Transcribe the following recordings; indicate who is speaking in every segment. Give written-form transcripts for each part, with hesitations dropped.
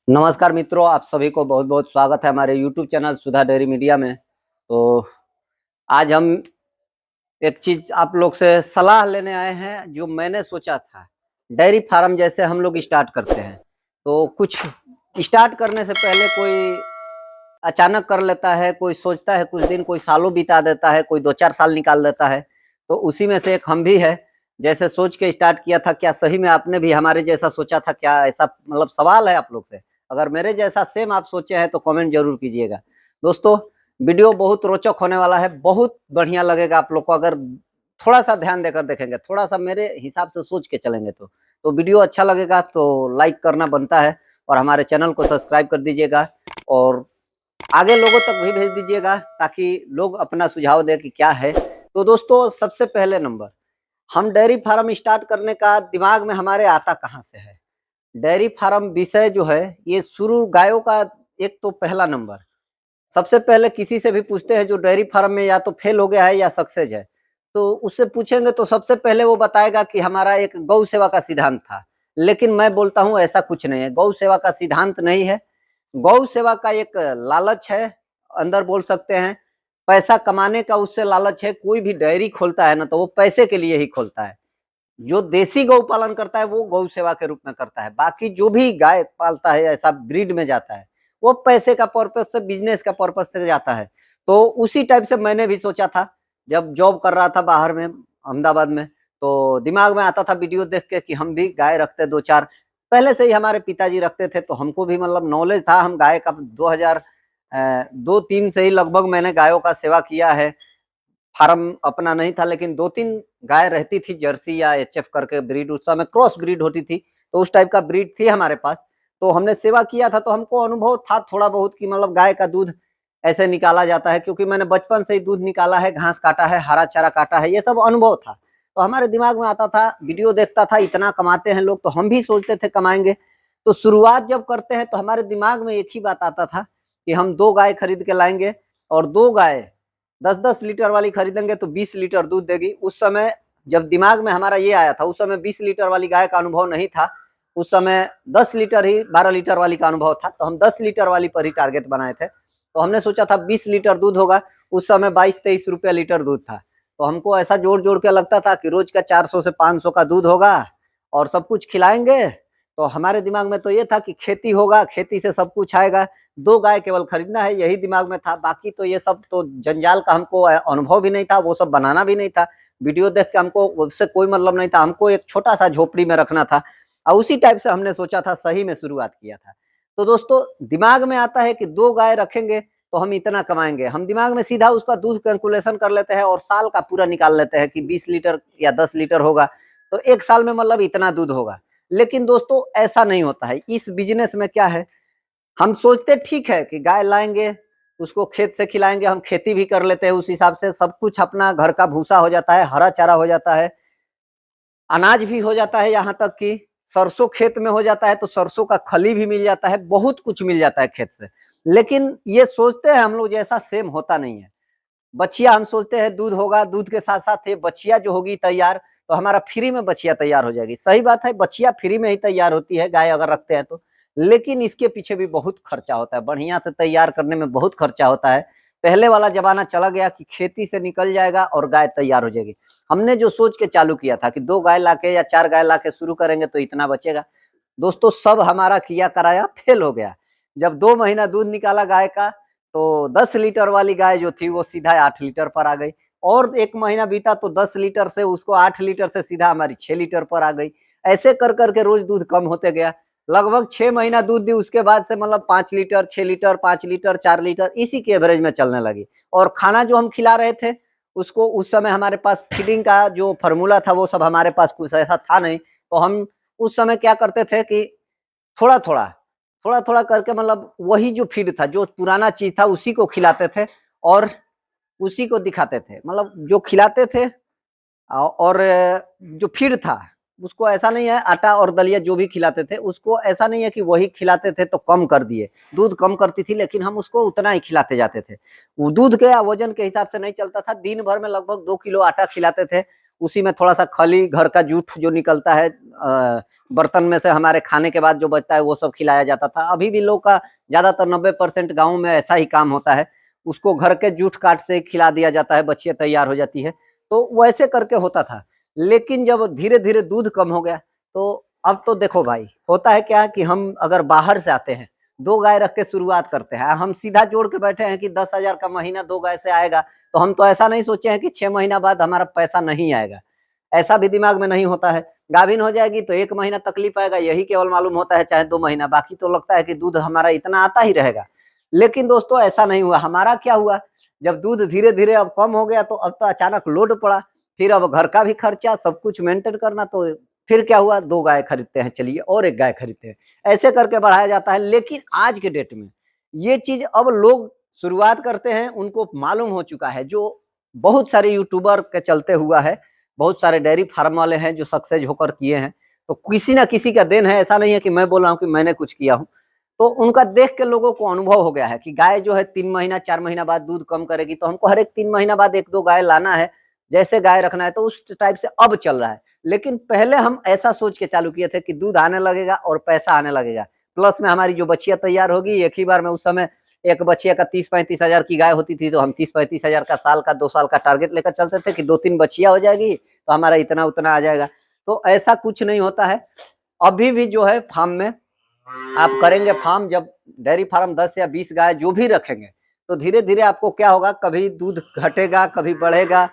Speaker 1: नमस्कार मित्रों, आप सभी को बहुत बहुत स्वागत है हमारे YouTube चैनल सुधा डेयरी मीडिया में। तो आज हम एक चीज़ आप लोग से सलाह लेने आए हैं, जो मैंने सोचा था। डेयरी फार्म जैसे हम लोग स्टार्ट करते हैं, तो कुछ स्टार्ट करने से पहले कोई अचानक कर लेता है, कोई सोचता है कुछ दिन, कोई सालों बिता देता है, कोई 2-4 साल निकाल देता है। तो उसी में से एक हम भी है। जैसे सोच के स्टार्ट किया था, क्या सही में आपने भी हमारे जैसा सोचा था क्या? ऐसा मतलब सवाल है आप लोग से। अगर मेरे जैसा सेम आप सोचे हैं तो कमेंट जरूर कीजिएगा। दोस्तों, वीडियो बहुत रोचक होने वाला है, बहुत बढ़िया लगेगा आप लोग को अगर थोड़ा सा ध्यान देकर देखेंगे, थोड़ा सा मेरे हिसाब से सोच के चलेंगे तो वीडियो अच्छा लगेगा तो लाइक करना बनता है और हमारे चैनल को सब्सक्राइब कर दीजिएगा और आगे लोगों तक भी भेज दीजिएगा ताकि लोग अपना सुझाव दें कि क्या है। तो दोस्तों, सबसे पहले नंबर, हम डेयरी फार्म स्टार्ट करने का दिमाग में हमारे आता कहाँ से है? डेयरी फार्म विषय जो है ये शुरू गायों का। एक तो पहला नंबर, सबसे पहले किसी से भी पूछते हैं जो डेयरी फार्म में या तो फेल हो गया है या सक्सेस है, तो उससे पूछेंगे तो सबसे पहले वो बताएगा कि हमारा एक गौ सेवा का सिद्धांत था। लेकिन मैं बोलता हूँ ऐसा कुछ नहीं है, गौ सेवा का सिद्धांत नहीं है। गौ सेवा का एक लालच है, अंदर बोल सकते हैं पैसा कमाने का उससे लालच है। कोई भी डेयरी खोलता है ना तो वो पैसे के लिए ही खोलता है। जो देसी गौ पालन करता है वो गौ सेवा के रूप में करता है। बाकी जो भी गाय पालता है ऐसा ब्रीड में जाता है, वो पैसे का पर्पज से, बिजनेस का पर्पज से जाता है। तो उसी टाइप से मैंने भी सोचा था जब जॉब कर रहा था बाहर में, अहमदाबाद में। तो दिमाग में आता था वीडियो देख के कि हम भी गाय रखते 2-4। पहले से ही हमारे पिताजी रखते थे तो हमको भी मतलब नॉलेज था। हम गाय का 2002-3 से ही लगभग मैंने गायों का सेवा किया है। फार्म अपना नहीं था लेकिन 2-3 गाय रहती थी, जर्सी या एचएफ करके ब्रीड, उस समय क्रॉस ब्रीड होती थी, तो उस टाइप का ब्रीड थी हमारे पास। तो हमने सेवा किया था तो हमको अनुभव था थोड़ा बहुत कि मतलब गाय का दूध ऐसे निकाला जाता है, क्योंकि मैंने बचपन से ही दूध निकाला है, घास काटा है, हरा चारा काटा है, ये सब अनुभव था। तो हमारे दिमाग में आता था, वीडियो देखता था, इतना कमाते हैं लोग तो हम भी सोचते थे कमाएंगे। तो शुरुआत जब करते हैं तो हमारे दिमाग में एक ही बात आता था कि हम 2 गाय खरीद के लाएंगे और 2 गाय 10-10 लीटर वाली खरीदेंगे तो 20 लीटर दूध देगी। उस समय जब दिमाग में हमारा ये आया था, उस समय 20 लीटर वाली गाय का अनुभव नहीं था। उस समय 10 लीटर ही 12 लीटर वाली का अनुभव था, तो हम 10 लीटर वाली पर ही टारगेट बनाए थे। तो हमने सोचा था 20 लीटर दूध होगा। उस समय 22-23 रुपया लीटर दूध था। तो हमको ऐसा जोड़ जोड़ के लगता था कि रोज का 400 से 500 का दूध होगा और सब कुछ खिलाएंगे। तो हमारे दिमाग में तो ये था कि खेती होगा, खेती से सब कुछ आएगा, 2 गाय केवल खरीदना है, यही दिमाग में था। बाकी तो ये सब तो जंजाल का हमको अनुभव भी नहीं था, वो सब बनाना भी नहीं था। वीडियो देख के हमको उससे कोई मतलब नहीं था, हमको एक छोटा-सा झोपड़ी में रखना था और उसी टाइप से हमने सोचा था, सही में शुरुआत किया था। तो दोस्तों, दिमाग में आता है कि 2 गाय रखेंगे तो हम इतना कमाएँगे। हम दिमाग में सीधा उसका दूध कैलकुलेशन कर लेते हैं और साल का पूरा निकाल लेते हैं कि 20 लीटर या 10 लीटर होगा, तो 1 साल में मतलब इतना दूध होगा। लेकिन दोस्तों, ऐसा नहीं होता है। इस बिज़नेस में क्या है, हम सोचते ठीक है कि गाय लाएँगे, उसको खेत से खिलाएँगे, हम खेती भी कर लेते हैं उस हिसाब से, सब कुछ अपना घर का भूसा हो जाता है, हरा चारा हो जाता है, अनाज भी हो जाता है, यहाँ तक कि सरसों खेत में हो जाता है तो सरसों का खली भी मिल जाता है, बहुत कुछ मिल जाता है खेत से। लेकिन ये सोचते हैं हम लोग जैसा सेम होता नहीं है। बछिया हम सोचते हैं दूध होगा, दूध के साथ-साथ ये बछिया जो होगी तैयार, तो हमारा फ्री में बछिया तैयार हो जाएगी। सही बात है, बछिया फ्री में ही तैयार होती है, गाय अगर रखते हैं तो। लेकिन इसके पीछे भी बहुत खर्चा होता है, बढ़िया से तैयार करने में बहुत खर्चा होता है। पहले वाला ज़माना चला गया कि खेती से निकल जाएगा और गाय तैयार हो जाएगी। हमने जो सोच के चालू किया था कि 2 गाय लाके या 4 गाय लाके शुरू करेंगे तो इतना बचेगा। दोस्तों, सब हमारा किया कराया फेल हो गया। जब 2 महीना दूध निकाला गाय का, तो 10 लीटर वाली गाय जो थी वो सीधा 8 लीटर पर आ गई और 1 महीना बीता तो 10 लीटर से उसको 8 लीटर से सीधा हमारी 6 लीटर पर आ गई। ऐसे कर के रोज़ दूध कम होते गया। लगभग 6 महीना दूध दी, उसके बाद से मतलब 5 लीटर, 6 लीटर, 5 लीटर, 4 लीटर इसी के एवरेज में चलने लगी। और खाना जो हम खिला रहे थे, उसको उस समय हमारे पास फीडिंग का जो फ़ॉर्मूला था वो सब हमारे पास कुछ ऐसा था नहीं। तो हम उस समय क्या करते थे कि थोड़ा-थोड़ा, थोड़ा-थोड़ा करके मतलब वही जो फ़ीड था, जो पुराना चीज़ था उसी को खिलाते थे और उसी को दिखाते थे। मतलब जो खिलाते थे और जो फ़ीड था, उसको ऐसा नहीं है आटा और दलिया जो भी खिलाते थे, उसको ऐसा नहीं है कि वही खिलाते थे तो कम कर दिए। दूध कम करती थी लेकिन हम उसको उतना ही खिलाते जाते थे। वो दूध के या वज़न के हिसाब से नहीं चलता था, दिन भर में लगभग 2 किलो आटा खिलाते थे। उसी में थोड़ा सा खली, घर का जूठ जो निकलता है, बर्तन में से हमारे खाने के बाद जो बचता है वो सब खिलाया जाता था। अभी भी लोग का ज्यादातर 90% गाँव में ऐसा ही काम होता है, उसको घर के जूठ काट से खिला दिया जाता है, बच्चियां तैयार हो जाती है। तो वैसे करके होता था। लेकिन जब धीरे धीरे दूध कम हो गया, तो अब तो देखो भाई, होता है क्या कि हम अगर बाहर से आते हैं, 2 गाय रख के शुरुआत करते हैं, हम सीधा जोड़ के बैठे हैं कि 10,000 का महीना 2 गाय से आएगा। तो हम तो ऐसा नहीं सोचे हैं कि 6 महीना बाद हमारा पैसा नहीं आएगा, ऐसा भी दिमाग में नहीं होता है। गाभिन हो जाएगी तो 1 महीना तकलीफ आएगा, यही केवल मालूम होता है, चाहे 2 महीना, बाकी तो लगता है कि दूध हमारा इतना आता ही रहेगा। लेकिन दोस्तों ऐसा नहीं हुआ। हमारा क्या हुआ, जब दूध धीरे धीरे अब कम हो गया, तो अब तो अचानक लोड पड़ा, फिर अब घर का भी खर्चा, सब कुछ मेंटेन करना, तो फिर क्या हुआ, 2 गाय खरीदते हैं, चलिए और 1 गाय खरीदते हैं, ऐसे करके बढ़ाया जाता है। लेकिन आज के डेट में ये चीज अब लोग शुरुआत करते हैं, उनको मालूम हो चुका है, जो बहुत सारे यूट्यूबर के चलते हुआ है, बहुत सारे डेयरी फार्म वाले हैं जो सक्सेस होकर किए हैं। तो किसी ना किसी का देन है, ऐसा नहीं है कि मैं बोल रहा हूँ कि मैंने कुछ किया हूँ। तो उनका देख के लोगों को अनुभव हो गया है कि गाय जो है 3 महीना 4 महीना बाद दूध कम करेगी, तो हमको हर एक 3 महीना बाद 1-2 गाय लाना है, जैसे गाय रखना है। तो उस टाइप से अब चल रहा है। लेकिन पहले हम ऐसा सोच के चालू किए थे कि दूध आने लगेगा और पैसा आने लगेगा, प्लस में हमारी जो बछिया तैयार होगी एक ही बार में। उस समय एक बछिया का 30-35 हजार की गाय होती थी, तो हम 30-35 हजार का साल का 2 साल का टारगेट लेकर चलते थे कि 2-3 बछिया हो जाएगी तो हमारा इतना उतना आ जाएगा। तो ऐसा कुछ नहीं होता है। अभी भी जो है फार्म में आप करेंगे, फार्म जब डेयरी फार्म 10 या 20 गाय जो भी रखेंगे, तो धीरे धीरे आपको क्या होगा, कभी दूध घटेगा, कभी बढ़ेगा,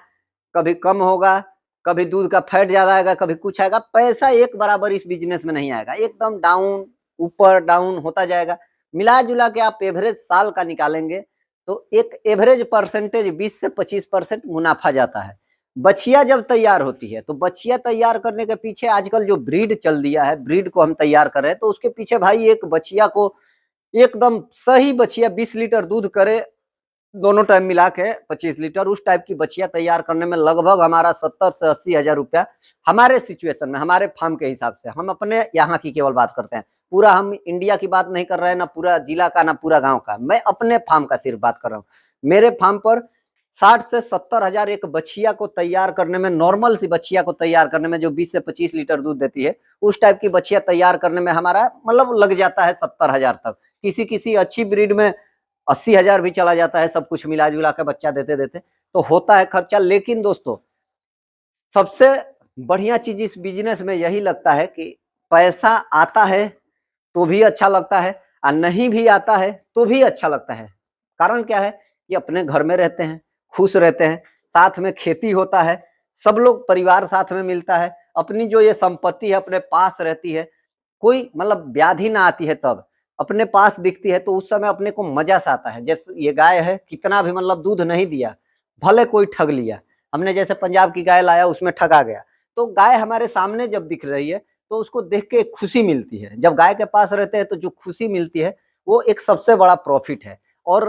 Speaker 1: कभी कम होगा, कभी दूध का फैट ज्यादा आएगा, कभी कुछ आएगा। पैसा एक बराबर इस बिजनेस में नहीं आएगा, एकदम डाउन, ऊपर डाउन होता जाएगा। मिला जुला के आप एवरेज साल का निकालेंगे तो एक एवरेज परसेंटेज 20 से 25% मुनाफा जाता है। बछिया जब तैयार होती है, तो बछिया तैयार करने के पीछे आजकल जो ब्रीड चल दिया है, ब्रीड को हम तैयार कर रहे हैं, तो उसके पीछे भाई एक बछिया को एकदम सही बछिया 20 लीटर दूध करे, दोनों टाइम मिला के 25 लीटर, उस टाइप की बछिया तैयार करने में लगभग हमारा 70 से 80 हजार रुपया, हमारे सिचुएशन में, हमारे फार्म के हिसाब से, हम अपने यहाँ की केवल बात करते हैं, पूरा हम इंडिया की बात नहीं कर रहे हैं, ना पूरा जिला का, ना पूरा गांव का, मैं अपने फार्म का सिर्फ बात कर रहा हूँ। मेरे फार्म पर 60 से 70 हजार एक बछिया को तैयार करने में, नॉर्मल सी बछिया को तैयार करने में, जो 20 से 25 लीटर दूध देती है, उस टाइप की बछिया तैयार करने में हमारा मतलब लग जाता है 70 हजार तक। किसी किसी अच्छी ब्रीड में 80 हजार भी चला जाता है, सब कुछ मिला जुला के बच्चा देते देते, तो होता है खर्चा। लेकिन दोस्तों सबसे बढ़िया चीज इस बिजनेस में यही लगता है कि पैसा आता है तो भी अच्छा लगता है, और नहीं भी आता है तो भी अच्छा लगता है। कारण क्या है कि अपने घर में रहते हैं, खुश रहते हैं, साथ में खेती होता है, सब लोग परिवार साथ में मिलता है, अपनी जो ये संपत्ति है अपने पास रहती है, कोई मतलब व्याधि ना आती है, तब अपने पास दिखती है, तो उस समय अपने को मजा सा आता है। जैसे ये गाय है, कितना भी मतलब दूध नहीं दिया, भले कोई ठग लिया, हमने जैसे पंजाब की गाय लाया उसमें ठगा गया, तो गाय हमारे सामने जब दिख रही है तो उसको देख के खुशी मिलती है। जब गाय के पास रहते हैं तो जो खुशी मिलती है वो एक सबसे बड़ा प्रॉफिट है। और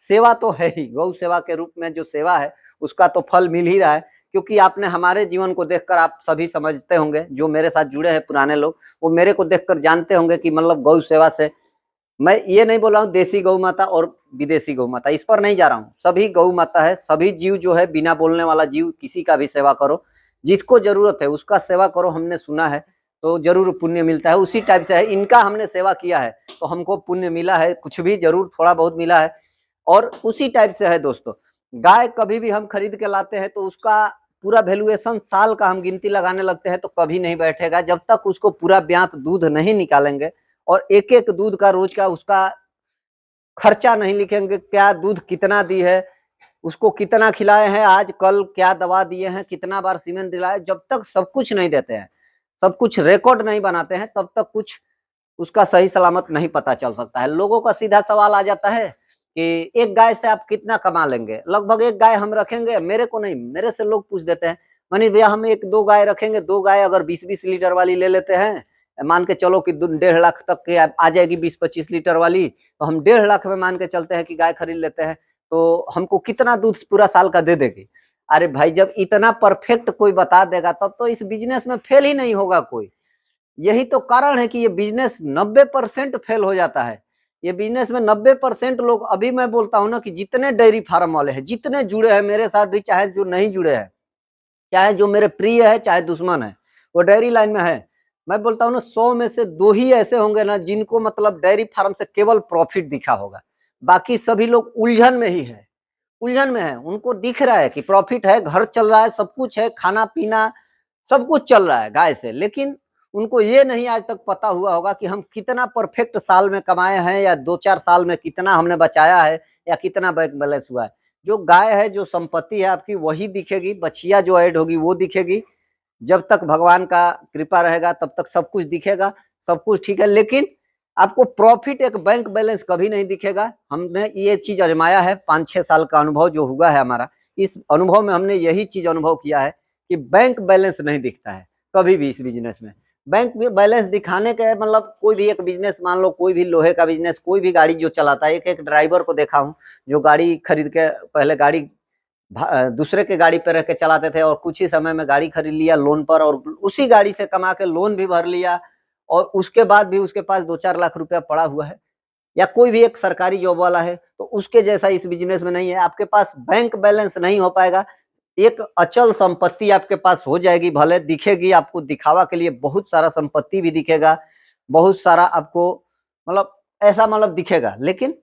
Speaker 1: सेवा तो है ही, गौ सेवा के रूप में जो सेवा है उसका तो फल मिल ही रहा है। क्योंकि आपने हमारे जीवन को देखकर आप सभी समझते होंगे, जो मेरे साथ जुड़े हैं पुराने लोग, वो मेरे को देखकर जानते होंगे कि मतलब गौ सेवा से, मैं ये नहीं बोल रहा हूँ देसी गौ माता और विदेशी गौ माता, इस पर नहीं जा रहा हूँ, सभी गौ माता है, सभी जीव जो है, बिना बोलने वाला जीव, किसी का भी सेवा करो, जिसको जरूरत है उसका सेवा करो, हमने सुना है, तो जरूर पुण्य मिलता है। उसी टाइप से है, इनका हमने सेवा किया है तो हमको पुण्य मिला है, कुछ भी जरूर थोड़ा बहुत मिला है। और उसी टाइप से है दोस्तों, गाय कभी भी हम खरीद के लाते हैं तो उसका पूरा वैल्यूएशन साल का हम गिनती लगाने लगते हैं तो कभी नहीं बैठेगा, जब तक उसको पूरा ब्यात दूध नहीं निकालेंगे और एक एक दूध का रोज का उसका खर्चा नहीं लिखेंगे, क्या दूध कितना दी है, उसको कितना खिलाए हैं, आज कल क्या दवा दिए हैं, कितना बार सीमेंट दिलाए, जब तक सब कुछ नहीं देते हैं, सब कुछ रिकॉर्ड नहीं बनाते हैं, तब तक कुछ उसका सही सलामत नहीं पता चल सकता है। लोगों का सीधा सवाल आ जाता है कि एक गाय से आप कितना कमा लेंगे, लगभग एक गाय हम रखेंगे, मेरे को नहीं, मेरे से लोग पूछ देते हैं, मनीष भैया हम 1-2 गाय रखेंगे, 2 गाय अगर 20-20 लीटर वाली ले लेते हैं, मान के चलो कि 1.5 लाख तक के आ जाएगी 20-25 लीटर वाली, तो हम 1.5 लाख में मान के चलते हैं कि गाय खरीद लेते हैं, तो हमको कितना दूध पूरा साल का दे देगी। अरे भाई जब इतना परफेक्ट कोई बता देगा तब तो इस बिजनेस में फेल ही नहीं होगा कोई। यही तो कारण है कि ये बिजनेस 90% फेल हो जाता है। ये बिजनेस में 90% लोग, अभी मैं बोलता हूं ना कि जितने डेयरी फार्म वाले हैं, जितने जुड़े हैं मेरे साथ भी, चाहे जो नहीं जुड़े हैं, चाहे जो मेरे प्रिय है चाहे दुश्मन है, वो डेयरी लाइन में है। मैं बोलता हूँ ना 100 में से 2 ही ऐसे होंगे ना जिनको मतलब डेयरी फार्म से केवल प्रॉफिट दिखा होगा। बाकी सभी लोग उलझन में ही है, उलझन में है। उनको दिख रहा है कि प्रॉफिट है, घर चल रहा है, सब कुछ है, खाना-पीना सब कुछ चल रहा है गाय से, लेकिन उनको ये नहीं आज तक पता हुआ होगा कि हम कितना परफेक्ट साल में कमाए हैं या 2-4 साल में कितना हमने बचाया है या कितना बैंक बैलेंस हुआ है। जो गाय है, जो संपत्ति है आपकी वही दिखेगी, बछिया जो ऐड होगी वो दिखेगी। जब तक भगवान का कृपा रहेगा तब तक सब कुछ दिखेगा, सब कुछ ठीक है, लेकिन आपको प्रॉफिट एक बैंक बैलेंस कभी नहीं दिखेगा। हमने ये चीज़ आज़माया है, 5-6 साल का अनुभव जो हुआ है हमारा, इस अनुभव में हमने यही चीज़ अनुभव किया है कि बैंक बैलेंस नहीं दिखता है कभी भी इस बिज़नेस में। बैंक में बैलेंस दिखाने के मतलब कोई भी एक बिज़नेस मान लो, कोई भी लोहे का बिज़नेस, कोई भी गाड़ी जो चलाता है, एक-एक ड्राइवर को देखा हूँ, जो गाड़ी खरीद के पहले गाड़ी दूसरे के गाड़ी पे रह के चलाते थे और कुछ ही समय में गाड़ी खरीद लिया लोन पर और उसी गाड़ी से कमा के लोन भी भर लिया और उसके बाद भी उसके पास 2-4 लाख रुपया पड़ा हुआ है। या कोई भी एक सरकारी जॉब वाला है, तो उसके जैसा इस बिज़नेस में नहीं है। आपके पास बैंक बैलेंस नहीं हो पाएगा। एक अचल संपत्ति आपके पास हो जाएगी, भले दिखेगी आपको दिखावा के लिए बहुत सारा संपत्ति भी दिखेगा, बहुत सारा आपको मतलब ऐसा मतलब दिखेगा, लेकिन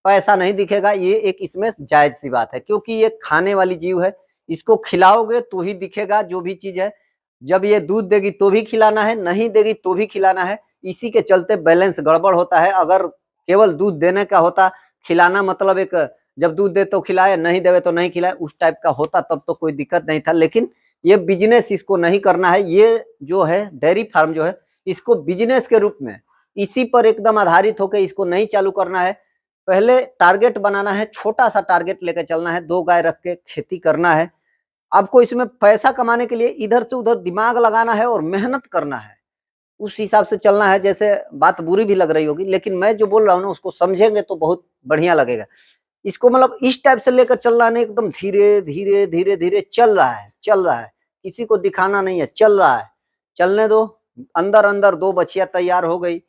Speaker 1: पैसा नहीं दिखेगा। ये एक इसमें जायज़-सी बात है क्योंकि ये खाने वाली जीव है, इसको खिलाओगे तो ही दिखेगा जो भी चीज़ है। जब ये दूध देगी तो भी खिलाना है, नहीं देगी तो भी खिलाना है। इसी के चलते बैलेंस गड़बड़ होता है। अगर केवल दूध देने का होता, खिलाना मतलब एक जब दूध दे तो खिलाए, नहीं देवे तो नहीं खिलाए, उस टाइप का होता तब तो कोई दिक्कत नहीं था। लेकिन ये बिज़नेस इसको नहीं करना है। ये जो है डेयरी फार्म जो है, इसको बिज़नेस के रूप में इसी पर एकदम आधारित होके इसको नहीं चालू करना है। पहले टारगेट बनाना है, छोटा-सा टारगेट लेके चलना है, 2 गाय रख के खेती करना है। आपको इसमें पैसा कमाने के लिए इधर से उधर दिमाग लगाना है और मेहनत करना है। उस हिसाब से चलना है। जैसे बात बुरी भी लग रही होगी, लेकिन मैं जो बोल रहा हूँ ना उसको समझेंगे तो बहुत बढ़िया लगेगा। इसको मतलब इस टाइप से लेकर चल रहा है ना, एकदम धीरे, धीरे, धीरे, धीरे चल रहा है, चल रहा है। किसी को दिखाना नहीं है, चल रहा है। चलने दो, अंदर-अंदर 2 बछिया तैयार हो गई।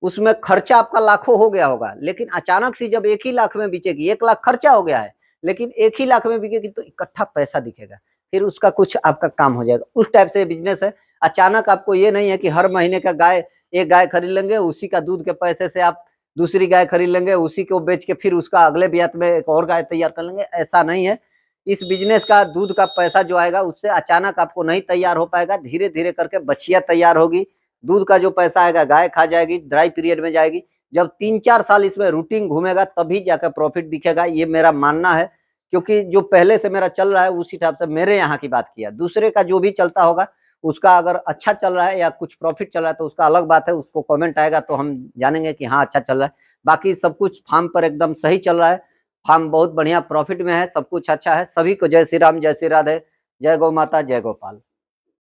Speaker 1: उसमें खर्चा आपका लाखों हो गया होगा, लेकिन अचानक से जब 1 ही लाख में बिकेगी, 1 लाख खर्चा हो गया है, लेकिन 1 ही लाख में बिकेगी तो इकट्ठा पैसा दिखेगा, फिर उसका कुछ आपका काम हो जाएगा। उस टाइप से बिज़नेस है। अचानक आपको ये नहीं है कि हर महीने का गाय 1 गाय खरीद लेंगे, उसी का दूध के पैसे से आप दूसरी गाय खरीद लेंगे, उसी को बेच के फिर उसका अगले ब्यात में एक और गाय तैयार कर लेंगे, ऐसा नहीं है। इस बिज़नेस का दूध का पैसा जो आएगा उससे अचानक आपको नहीं तैयार हो पाएगा, धीरे-धीरे करके बछिया तैयार होगी, दूध का जो पैसा आएगा गाय खा जाएगी, ड्राई पीरियड में जाएगी। जब 3-4 साल इसमें रूटीन घूमेगा तभी जाकर प्रॉफिट दिखेगा, ये मेरा मानना है। क्योंकि जो पहले से मेरा चल रहा है उस हिसाब से मेरे यहाँ की बात किया। दूसरे का जो भी चलता होगा उसका अगर अच्छा चल रहा है या कुछ प्रॉफिट चल रहा है तो उसका अलग बात है, उसको कमेंट आएगा तो हम जानेंगे कि हाँ, अच्छा चल रहा है। बाकी सब कुछ फार्म पर एकदम सही चल रहा है, फार्म बहुत बढ़िया प्रॉफिट में है, सब कुछ अच्छा है। सभी को जय श्री राम, जय श्री राधे, जय गौ माता, जय गोपाल।